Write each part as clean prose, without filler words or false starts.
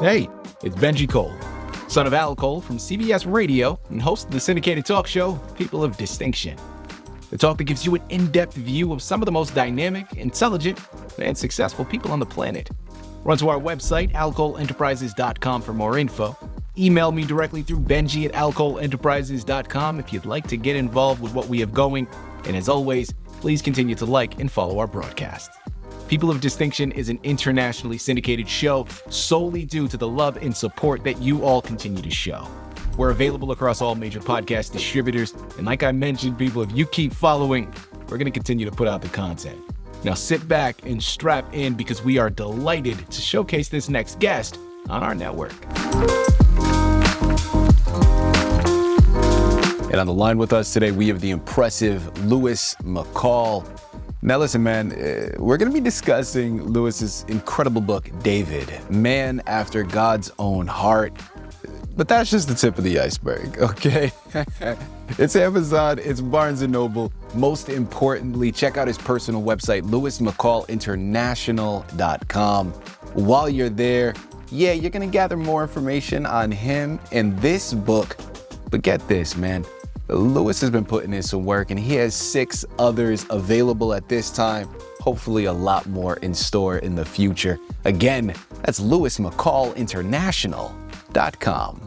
Hey, it's Benjie Cole, son of Al Cole from CBS Radio and host of the syndicated talk show, People of Distinction. The talk that gives you an in-depth view of some of the most dynamic, intelligent, and successful people on the planet. Run to our website, alcoleenterprises.com for more info. Email me directly through Benjie at alcoleenterprises.com if you'd like to get involved with what we have going. And as always, please continue to like and follow our broadcast. People of Distinction is an internationally syndicated show solely due to the love and support that you all continue to show. We're available across all major podcast distributors, and like I mentioned, people, if you keep following, we're going to continue to put out the content. Now sit back and strap in because we are delighted to showcase this next guest on our network. And on the line with us today, we have the impressive Louis McCall. Now listen, man, we're going to be discussing Louis's incredible book, David, Man After God's Own Heart. But that's just the tip of the iceberg, okay? It's Amazon, it's Barnes & Noble. Most importantly, check out his personal website, louismccallinternational.com. While you're there, you're going to gather more information on him and this book. But get this, man. Louis has been putting in some work and he has 6 others available at this time. Hopefully a lot more in store in the future. Again, that's louismccallinternational.com.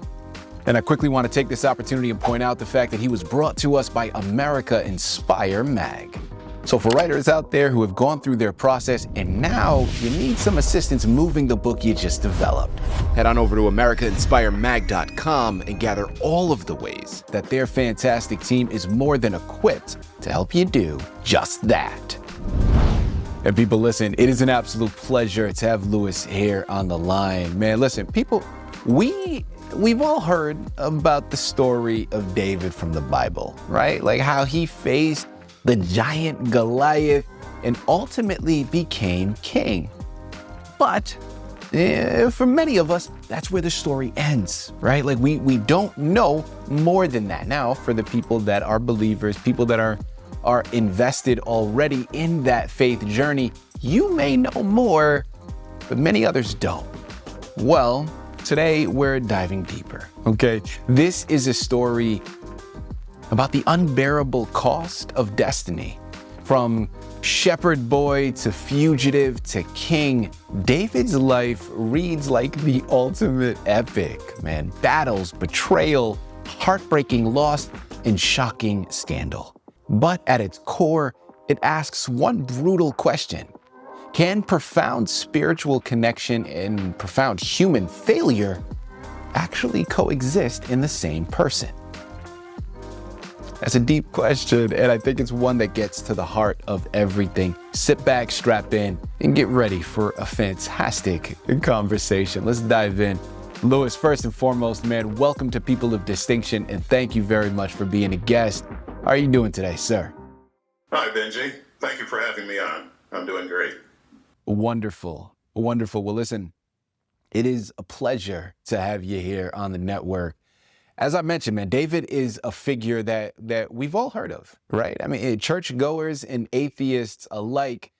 And I quickly want to take this opportunity and point out the fact that he was brought to us by America Inspire Mag. So for writers out there who have gone through their process and now you need some assistance moving the book you just developed, head on over to AmericaInspireMag.com and gather all of the ways that their fantastic team is more than equipped to help you do just that. And people, listen, it is an absolute pleasure to have Louis here on the line. Man, listen, people, we've all heard about the story of David from the Bible, right? Like how he faced the giant Goliath and ultimately became king. But for many of us, that's where the story ends, right? Like we don't know more than that. Now, for the people that are believers, people that are invested already in that faith journey, you may know more, but many others don't. Well, today we're diving deeper, okay? This is a story about the unbearable cost of destiny. From shepherd boy to fugitive to king, David's life reads like the ultimate epic, man. Battles, betrayal, heartbreaking loss, and shocking scandal. But at its core, it asks one brutal question. Can profound spiritual connection and profound human failure actually coexist in the same person? That's a deep question, and I think it's one that gets to the heart of everything. Sit back, strap in, and get ready for a fantastic conversation. Let's dive in. Louis, first and foremost, man, welcome to People of Distinction, and thank you very much for being a guest. How are you doing today, sir? Hi, Benjie. Thank you for having me on. I'm doing great. Wonderful, wonderful. Well, listen, it is a pleasure to have you here on the network. As I mentioned, man, David is a figure that we've all heard of, right? I mean, churchgoers and atheists alike,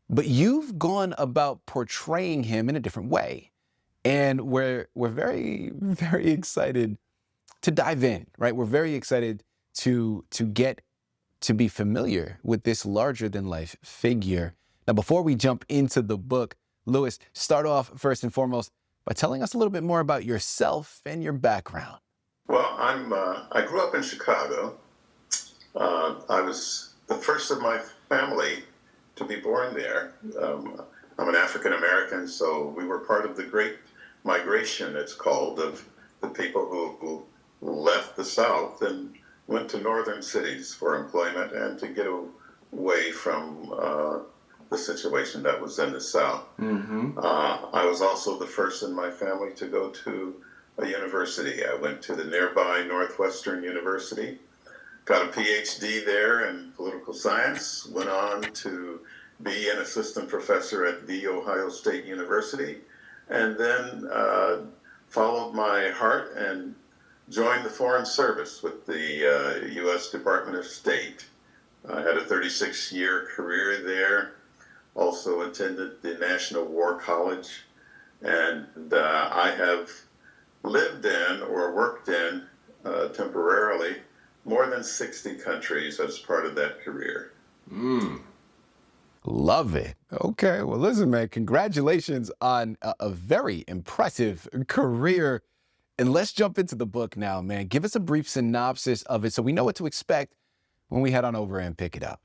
but you've gone about portraying him in a different way. And we're very, very excited to dive in, right? We're very excited to get to be familiar with this larger than life figure. Now, before we jump into the book, Louis, start off first and foremost by telling us a little bit more about yourself and your background. Well, I grew up in Chicago. I was the first of my family to be born there. I'm an African American, so we were part of the Great Migration, it's called, of the people who left the South and went to northern cities for employment and to get away from the situation that was in the South. Mm-hmm. I was also the first in my family to go to a university. I went to the nearby Northwestern University, got a PhD there in political science, went on to be an assistant professor at The Ohio State University, and then followed my heart and joined the Foreign Service with the U.S. Department of State. I had a 36-year career there, also attended the National War College, and I have lived in or worked in temporarily more than 60 countries as part of that career. Love it. Okay. Well, listen, man, congratulations on a very impressive career. And let's jump into the book now, man. Give us a brief synopsis of it so we know what to expect when we head on over and pick it up.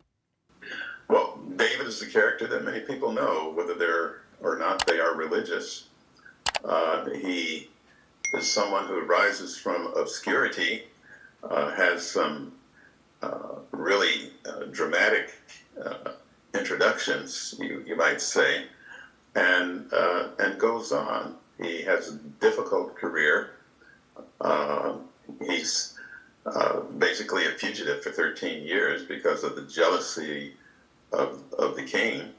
Well, David is the character that many people know, whether they're or not they are religious. He is someone who rises from obscurity, has some really dramatic introductions, you might say, and goes on. He has a difficult career. He's basically a fugitive for 13 years because of the jealousy of the king.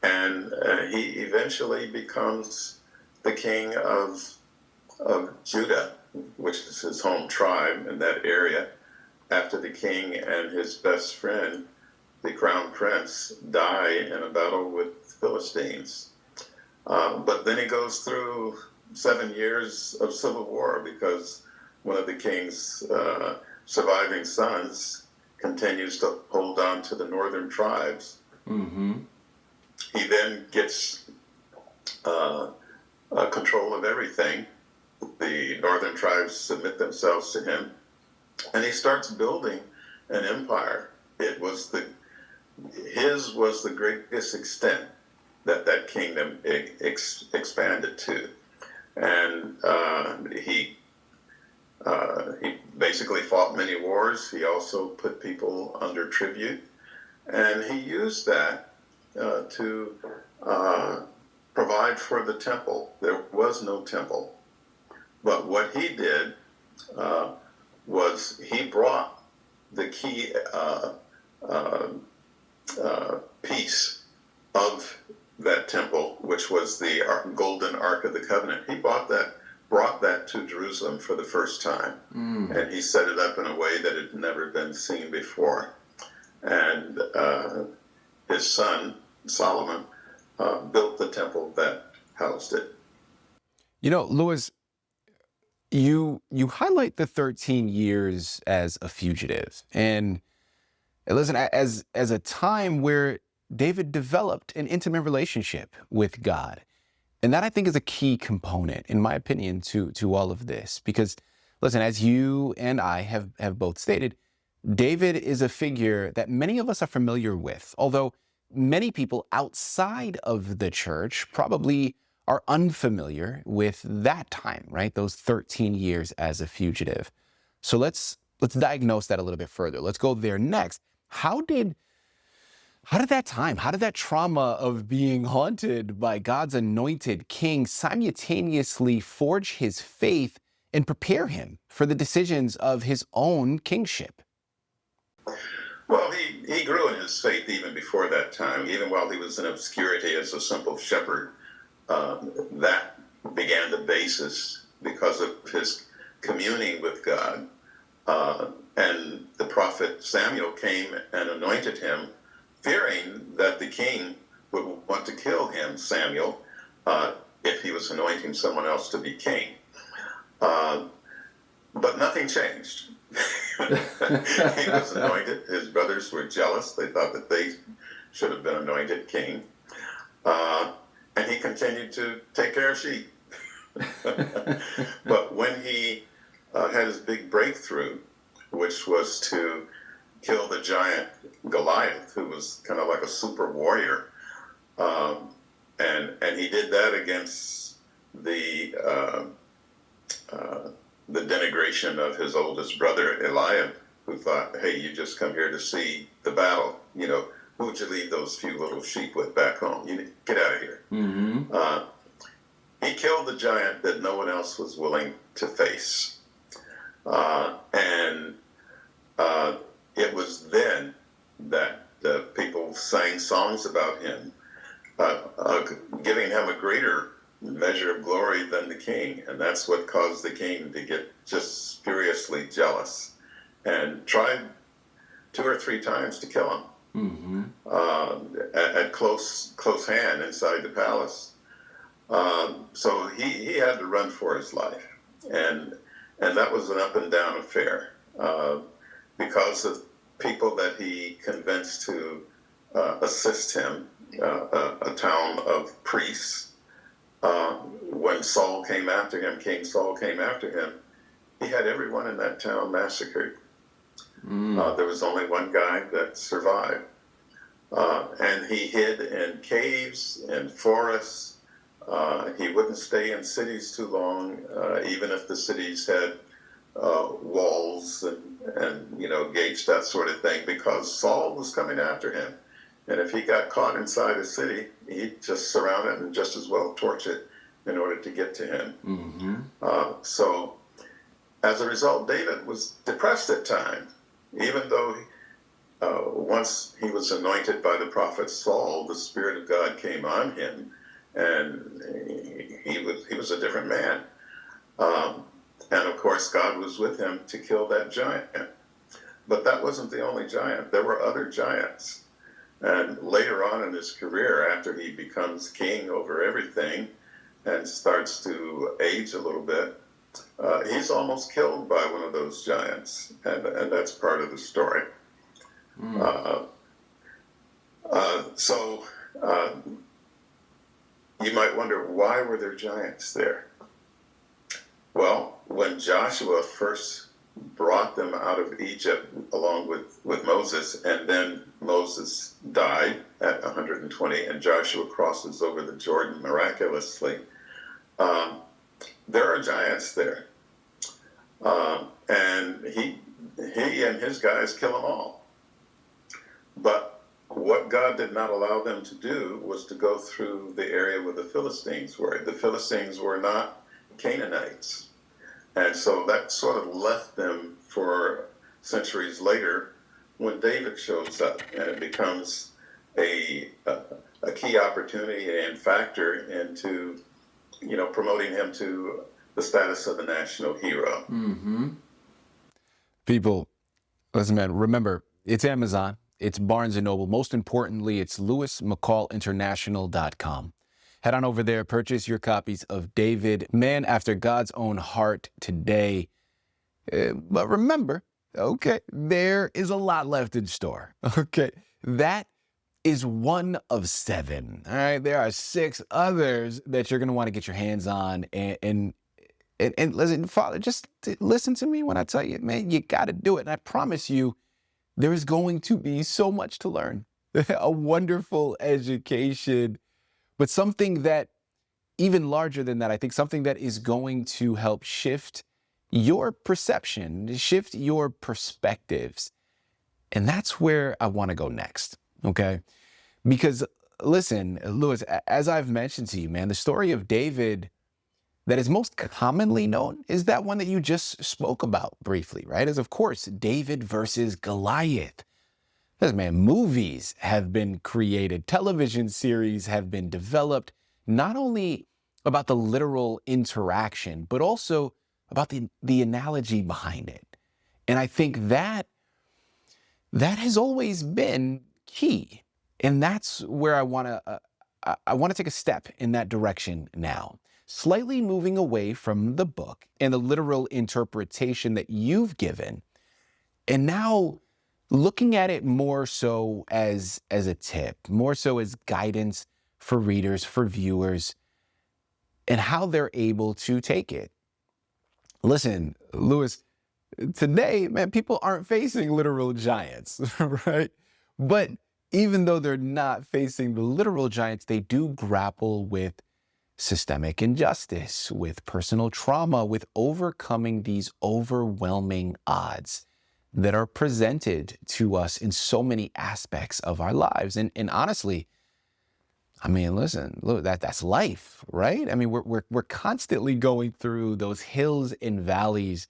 And he eventually becomes the king of Judah, which is his home tribe in that area, after the king and his best friend, the crown prince, die in a battle with Philistines. But then he goes through 7 years of civil war because one of the king's surviving sons continues to hold on to the northern tribes. He then gets control of everything. The northern tribes submit themselves to him, and he starts building an empire. His was the greatest extent that kingdom expanded to, and he basically fought many wars. He also put people under tribute, and he used that to provide for the temple. There was no temple, but what he did was he brought the key piece of that temple, which was the golden Ark of the Covenant. He brought that to Jerusalem for the first time, and he set it up in a way that had never been seen before. And his son Solomon built the temple that housed it. You know, Louis, you highlight the 13 years as a fugitive, and listen, as a time where David developed an intimate relationship with God. And that, I think, is a key component, in my opinion, to all of this. Because, listen, as you and I have both stated, David is a figure that many of us are familiar with, although many people outside of the church probably are unfamiliar with that time, right? Those 13 years as a fugitive. So let's diagnose that a little bit further. Let's go there next. How did that trauma of being haunted by God's anointed king simultaneously forge his faith and prepare him for the decisions of his own kingship? Well, he grew in his faith even before that time, even while he was in obscurity as a simple shepherd. That began the basis because of his communing with God. And the prophet Samuel came and anointed him, fearing that the king would want to kill him, Samuel, if he was anointing someone else to be king. But nothing changed. He was anointed. His brothers were jealous. They thought that they should have been anointed king. And he continued to take care of sheep. But when he had his big breakthrough, which was to kill the giant Goliath, who was kind of like a super warrior, and he did that against the denigration of his oldest brother Eliab, who thought, "Hey, you just come here to see the battle. You know, who would you leave those few little sheep with back home? You get out of here." He killed the giant that no one else was willing to face. And it was then that people sang songs about him, giving him a greater measure of glory than the king. And that's what caused the king to get just furiously jealous and tried 2 or 3 times to kill him. at close hand inside the palace. So he had to run for his life, and that was an up and down affair because of people that he convinced to assist him, a town of priests. When Saul came after him, King Saul came after him, he had everyone in that town massacred. There was only one guy that survived. And he hid in caves and forests. He wouldn't stay in cities too long, even if the cities had walls and gates, that sort of thing, because Saul was coming after him. And if he got caught inside a city, he'd just surround it and just as well torch it in order to get to him. So as a result, David was depressed at times, even though once he was anointed by the prophet Saul, the Spirit of God came on him, and he was a different man. And of course, God was with him to kill that giant. But that wasn't the only giant. There were other giants. And later on in his career, after he becomes king over everything and starts to age a little bit, he's almost killed by one of those giants. And that's part of the story. So you might wonder, why were there giants there? Well, when Joshua first brought them out of Egypt along with Moses, and then Moses died at 120 and Joshua crosses over the Jordan miraculously, there are giants there. And he and his guys kill them all. But what God did not allow them to do was to go through the area where the Philistines were. The Philistines were not Canaanites. And so that sort of left them for centuries later when David shows up, and it becomes a key opportunity and factor into, promoting him to the status of a national hero. People, listen, man, remember, it's Amazon, it's Barnes & Noble. Most importantly, it's LouisMcCallInternational.com. Head on over there, purchase your copies of David, Man After God's Own Heart today. But remember, okay, there is a lot left in store. Okay, that is one of 7. All right, there are 6 others that you're going to want to get your hands on. And listen, Father, just listen to me when I tell you, man, you got to do it. And I promise you, there is going to be so much to learn. A wonderful education, but something that, even larger than that, I think something that is going to help shift your perception, shift your perspectives. And that's where I want to go next, okay? Because listen, Louis, as I've mentioned to you, man, the story of David that is most commonly known is that one that you just spoke about briefly, right? Is, of course, David versus Goliath. Listen, man, movies have been created, television series have been developed, not only about the literal interaction, but also about the analogy behind it. And I think that has always been key. And that's where I want to take a step in that direction now. Slightly moving away from the book and the literal interpretation that you've given, and now looking at it more so as a tip, more so as guidance for readers, for viewers, and how they're able to take it. Listen, Louis, today, man, people aren't facing literal giants, right? But even though they're not facing the literal giants, they do grapple with systemic injustice, with personal trauma, with overcoming these overwhelming odds that are presented to us in so many aspects of our lives. And honestly, I mean, listen, look, that's life, right? I mean, we're constantly going through those hills and valleys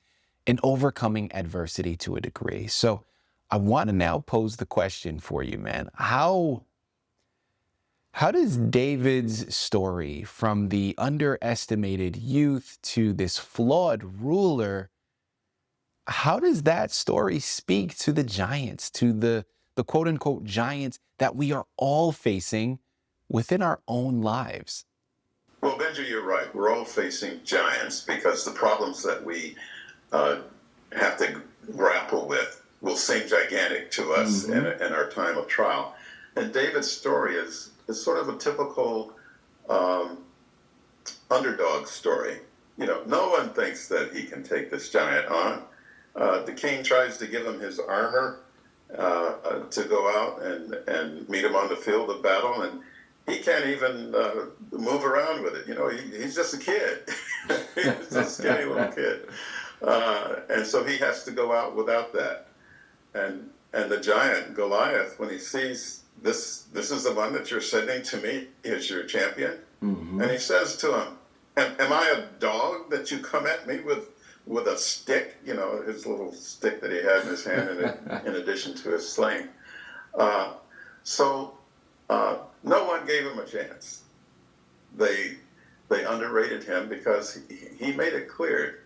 and overcoming adversity to a degree. So I want to now pose the question for you, man. How does David's story, from the underestimated youth to this flawed ruler, how does that story speak to the giants, to the the quote unquote giants that we are all facing within our own lives? Well, Benji, you're right. We're all facing giants because the problems that we have to grapple with will seem gigantic to us in our time of trial. And David's story is sort of a typical underdog story. You know, no one thinks that he can take this giant on. The king tries to give him his armor to go out and meet him on the field of battle, and he can't even move around with it. You know, he's just a kid. He's just a skinny little kid. And so he has to go out without that. And the giant, Goliath, when he sees this is the one that you're sending to me as your champion, and he says to him, am I a dog that you come at me with a stick? You know, his little stick that he had in his hand in addition to his sling. So no one gave him a chance. They underrated him because he made it clear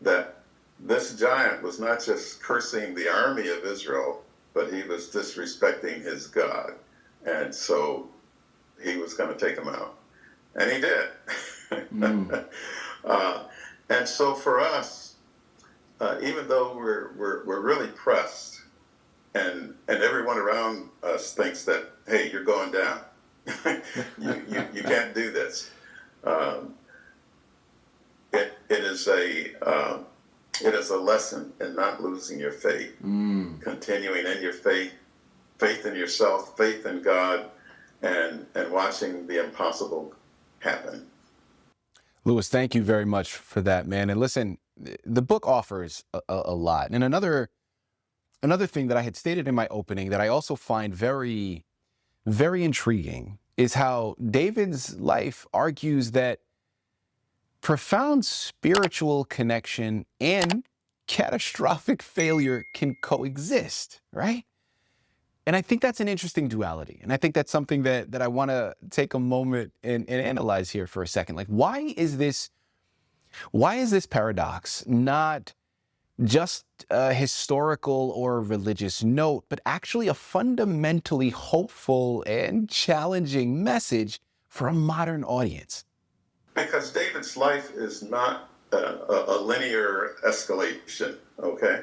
that this giant was not just cursing the army of Israel, but he was disrespecting his God. And so he was going to take him out. And he did. And so for us, even though we're really pressed, and everyone around us thinks that, hey, you're going down. you can't do this. It is a lesson in not losing your faith, continuing in your faith in yourself, faith in God, and watching the impossible happen. Louis, thank you very much for that, man. And listen, the book offers a lot. And another thing that I had stated in my opening that I also find very, very intriguing is how David's life argues that profound spiritual connection and catastrophic failure can coexist, right? And I think that's an interesting duality. And I think that's something that I want to take a moment and analyze here for a second. Like, why is this paradox not just a historical or religious note, but actually a fundamentally hopeful and challenging message for a modern audience? Because David's life is not a linear escalation, okay?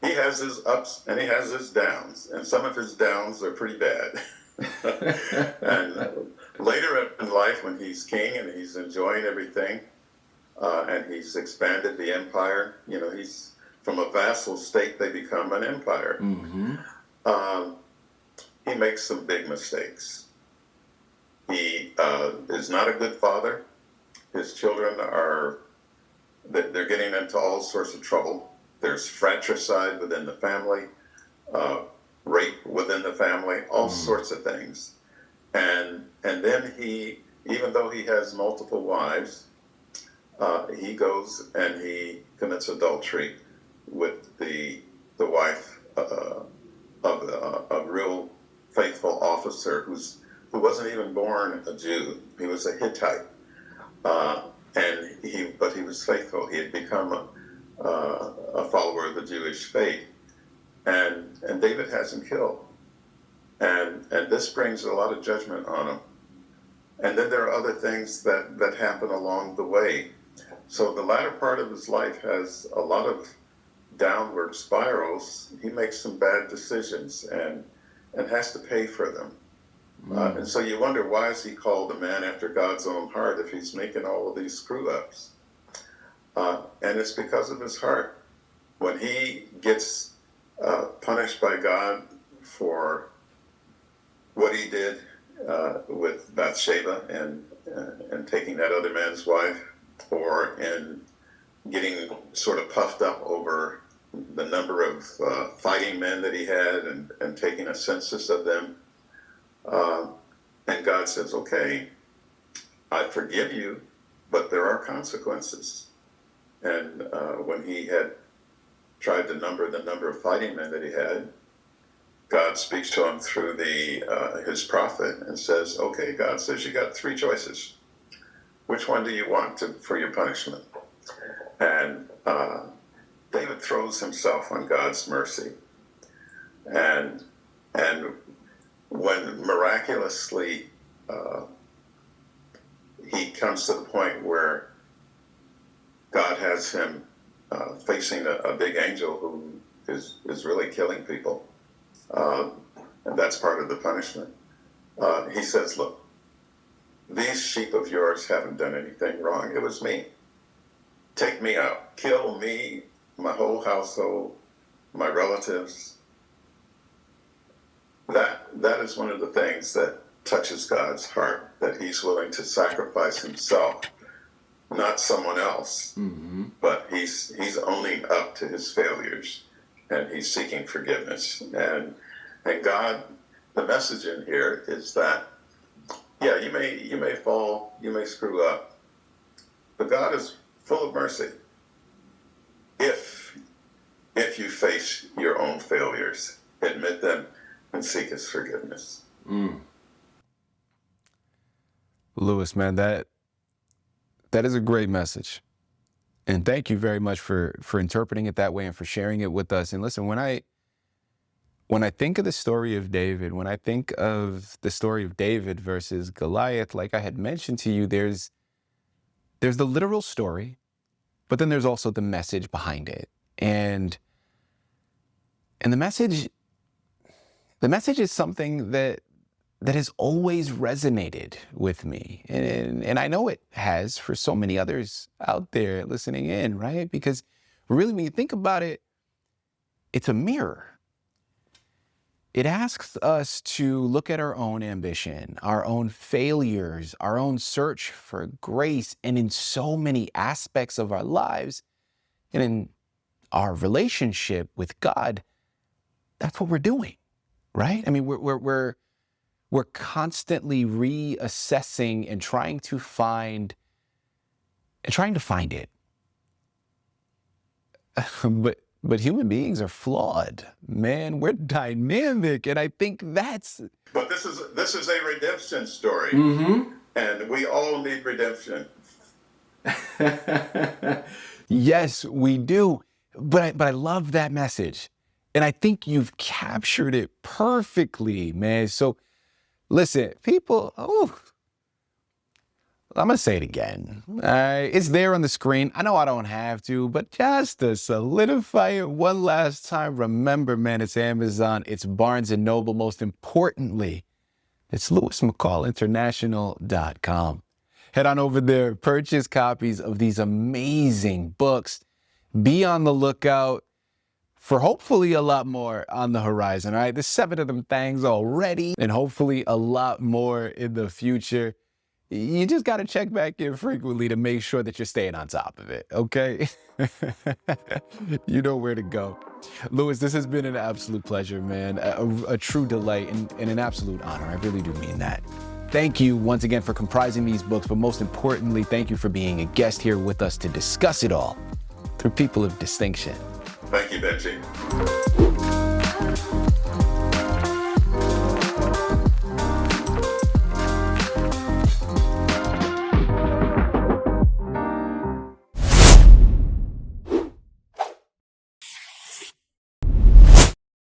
He has his ups and he has his downs, and some of his downs are pretty bad. And later in life, when he's king and he's enjoying everything, and he's expanded the empire, you know, he's from a vassal state, they become an empire. He makes some big mistakes. He is not a good father. His children they're getting into all sorts of trouble. There's fratricide within the family, rape within the family, all sorts of things. And then he, even though he has multiple wives, he goes and he commits adultery with the wife of a real faithful officer who wasn't even born a Jew. He was a Hittite. But he was faithful. He had become a follower of the Jewish faith, and David has him killed, and this brings a lot of judgment on him. And then there are other things that happen along the way. So the latter part of his life has a lot of downward spirals. He makes some bad decisions and has to pay for them. And so you wonder, why is he called a man after God's own heart if he's making all of these screw-ups? And it's because of his heart. When he gets punished by God for what he did with Bathsheba and taking that other man's wife, or in getting sort of puffed up over the number of fighting men that he had and taking a census of them, and God says, okay, I forgive you, but there are consequences. And when he had tried to number the number of fighting men that he had, God speaks to him through his prophet and says, okay, God says you got three choices. Which one do you want for your punishment? And David throws himself on God's mercy. And And when miraculously he comes to the point where God has him facing a big angel who is really killing people, and that's part of the punishment. He says, look, these sheep of yours haven't done anything wrong. It was me. Take me out. Kill me, my whole household, my relatives. That is one of the things that touches God's heart, that he's willing to sacrifice himself, not someone else, but he's owning up to his failures, and he's seeking forgiveness. And God, the message in here is that, yeah, you may fall, you may screw up, but God is full of mercy if you face your own failures, admit them, and seek his forgiveness. Louis, man, that is a great message. And thank you very much for interpreting it that way and for sharing it with us. And listen, when I think of the story of David, when I think of the story of David versus Goliath, like I had mentioned to you, there's the literal story, but then there's also the message behind it. And the message is something that has always resonated with me. And I know it has for so many others out there listening in, right? Because really, when you think about it, it's a mirror. It asks us to look at our own ambition, our own failures, our own search for grace, and in so many aspects of our lives, and in our relationship with God, that's what we're doing, right? I mean, we're constantly reassessing and trying to find it. But human beings are flawed, man. We're dynamic, and I think that's. But this is a redemption story, and we all need redemption. Yes, we do. But I love that message, and I think you've captured it perfectly, man. So, listen, people. I'm going to say it again. It's there on the screen. I know I don't have to, but just to solidify it one last time, remember, man, it's Amazon, it's Barnes & Noble. Most importantly, it's LouisMcCallInternational.com. Head on over there, purchase copies of these amazing books. Be on the lookout for hopefully a lot more on the horizon, all right? There's 7 of them things already, and hopefully a lot more in the future. You just got to check back in frequently to make sure that you're staying on top of it, okay? You know where to go. Louis, this has been an absolute pleasure, man. A true delight and an absolute honor. I really do mean that. Thank you once again for comprising these books, but most importantly, thank you for being a guest here with us to discuss it all through people of distinction. Thank you, Benjie.